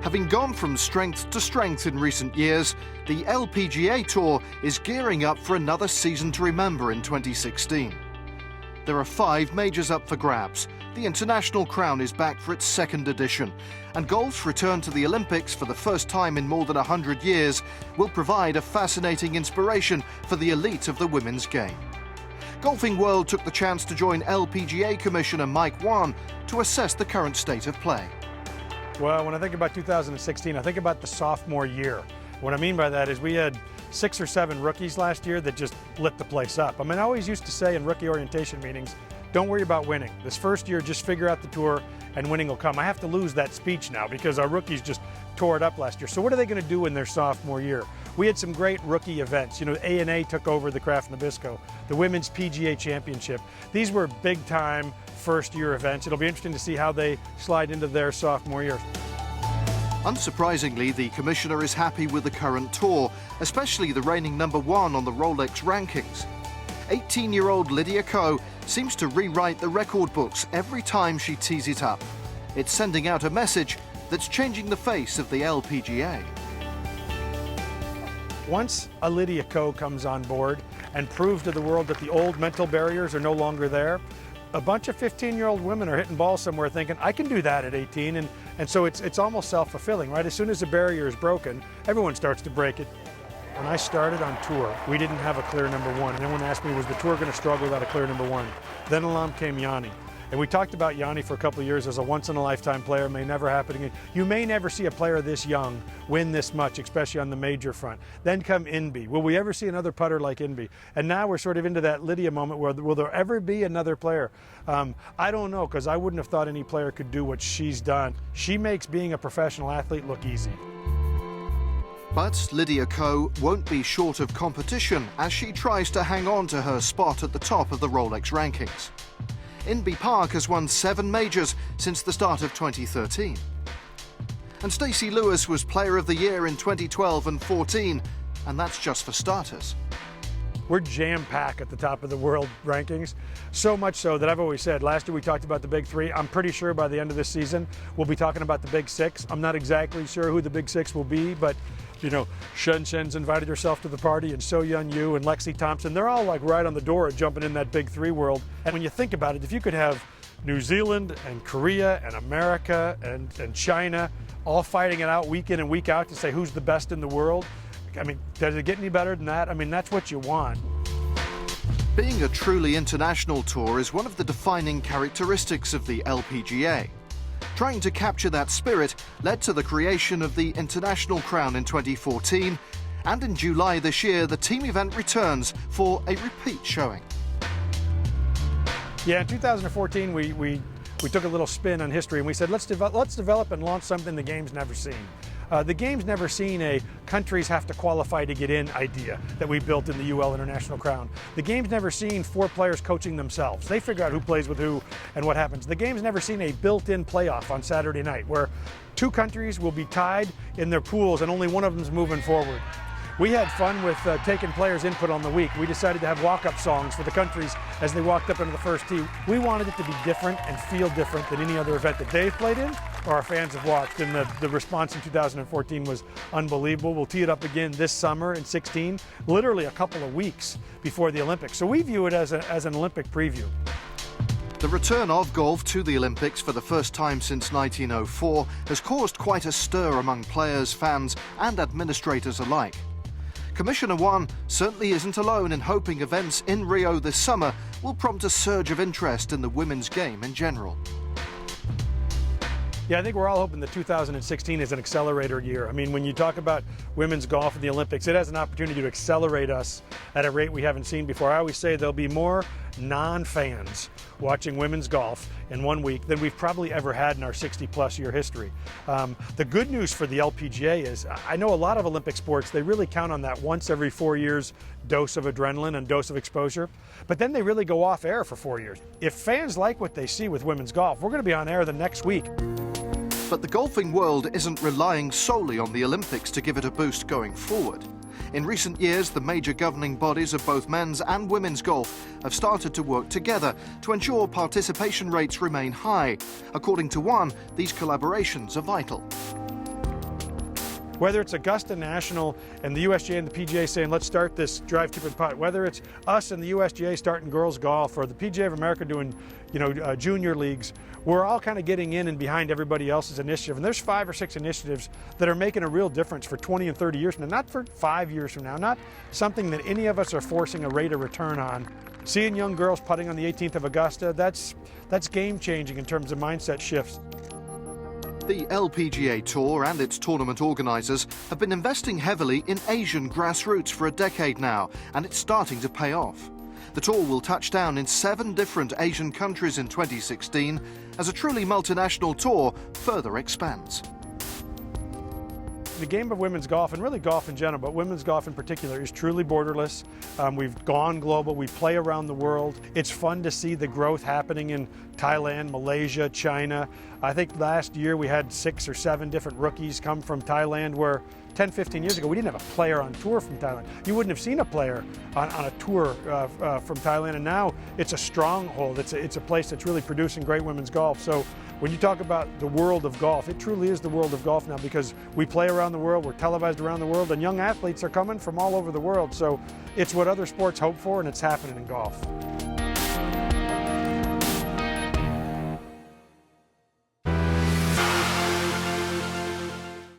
Having gone from strength to strength in recent years, the LPGA Tour is gearing up for another season to remember in 2016. There are 5 majors up for grabs. The international crown is back for its 2nd edition, and golf's return to the Olympics for the first time in more than 100 years will provide a fascinating inspiration for the elite of the women's game. Golfing World took the chance to join LPGA Commissioner Mike Whan to assess the current state of play. Well, when I think about 2016, I think about the sophomore year. What I mean by that is we had 6 or 7 rookies last year that just lit the place up. I mean, I always used to say in rookie orientation meetings, don't worry about winning. This first year, just figure out the tour and winning will come. I have to lose that speech now because our rookies just tore it up last year. So what are they going to do in their sophomore year? We had some great rookie events. You know, A&A took over the Kraft Nabisco, the Women's PGA Championship. These were big time first year events. It'll be interesting to see how they slide into their sophomore year. Unsurprisingly, the Commissioner is happy with the current tour, especially the reigning #1 on the Rolex rankings. 18-year-old Lydia Ko seems to rewrite the record books every time she tees it up. It's sending out a message that's changing the face of the LPGA. Once a Lydia Ko comes on board and proves to the world that the old mental barriers are no longer there, a bunch of 15-year-old women are hitting balls somewhere thinking, I can do that at 18, and so it's almost self-fulfilling, right? As soon as the barrier is broken, everyone starts to break it. When I started on tour, we didn't have a clear #1, and everyone asked me, was the tour going to struggle without a clear #1? Then along came Yanni. And we talked about Yanni for a couple of years as a once-in-a-lifetime player. May never happen again. You may never see a player this young win this much, especially on the major front. Then come Inby. Will we ever see another putter like Inby? And now we're sort of into that Lydia moment where will there ever be another player? I don't know, because I wouldn't have thought any player could do what she's done. She makes being a professional athlete look easy. But Lydia Ko won't be short of competition as she tries to hang on to her spot at the top of the Rolex rankings. Inby Park has won 7 majors since the start of 2013. And Stacey Lewis was Player of the Year in 2012 and 14, and that's just for starters. We're jam-packed at the top of the world rankings, so much so that I've always said, last year we talked about the big 3. I'm pretty sure by the end of this season, we'll be talking about the big 6. I'm not exactly sure who the big 6 will be, but you know, Shen Shen's invited herself to the party, and So Yun Yu and Lexi Thompson, they're all like right on the door at jumping in that big 3 world. And when you think about it, if you could have New Zealand and Korea and America and China all fighting it out week in and week out to say who's the best in the world, I mean, does it get any better than that? I mean, that's what you want. Being a truly international tour is one of the defining characteristics of the LPGA. Trying to capture that spirit led to the creation of the International Crown in 2014, and in July this year, the team event returns for a repeat showing. Yeah, in 2014, we took a little spin on history, and we said, let's develop and launch something the game's never seen. The game's never seen a countries have to qualify to get in idea that we built in the UL International Crown. The game's never seen 4 players coaching themselves. They figure out who plays with who and what happens. The game's never seen a built-in playoff on Saturday night where 2 countries will be tied in their pools and only one of them's moving forward. We had fun with taking players' input on the week. We decided to have walk-up songs for the countries as they walked up into the first tee. We wanted it to be different and feel different than any other event that they've played in or our fans have watched. And the response in 2014 was unbelievable. We'll tee it up again this summer in 16, literally a couple of weeks before the Olympics. So we view it as an Olympic preview. The return of golf to the Olympics for the first time since 1904 has caused quite a stir among players, fans and administrators alike. Commissioner Whan certainly isn't alone in hoping events in Rio this summer will prompt a surge of interest in the women's game in general. Yeah, I think we're all hoping that 2016 is an accelerator year. I mean, when you talk about women's golf in the Olympics, it has an opportunity to accelerate us at a rate we haven't seen before. I always say there'll be more non-fans watching women's golf in 1 week than we've probably ever had in our 60-plus year history. The good news for the LPGA is I know a lot of Olympic sports, they really count on that once every 4 years dose of adrenaline and dose of exposure, but then they really go off air for 4 years. If fans like what they see with women's golf, we're going to be on air the next week. But the golfing world isn't relying solely on the Olympics to give it a boost going forward. In recent years, the major governing bodies of both men's and women's golf have started to work together to ensure participation rates remain high. According to Whan, these collaborations are vital. Whether it's Augusta National and the USGA and the PGA saying, let's start this drive, keep and putt, whether it's us and the USGA starting girls golf or the PGA of America doing, junior leagues, we're all kind of getting in and behind everybody else's initiative. And there's 5 or 6 initiatives that are making a real difference for 20 and 30 years from now, not for 5 years from now, not something that any of us are forcing a rate of return on. Seeing young girls putting on the 18th of Augusta, that's game changing in terms of mindset shifts. The LPGA Tour and its tournament organisers have been investing heavily in Asian grassroots for a decade now, and it's starting to pay off. The tour will touch down in 7 different Asian countries in 2016 as a truly multinational tour further expands. The game of women's golf, and really golf in general, but women's golf in particular, is truly borderless. We've gone global, we play around the world. It's fun to see the growth happening in Thailand, Malaysia, China. I think last year we had 6 or 7 different rookies come from Thailand, where 10, 15 years ago we didn't have a player on tour from Thailand. You wouldn't have seen a player on a tour from Thailand, and now it's a stronghold. It's a place that's really producing great women's golf. So when you talk about the world of golf, it truly is the world of golf now, because we play around the world, we're televised around the world, and young athletes are coming from all over the world. So it's what other sports hope for, and it's happening in golf.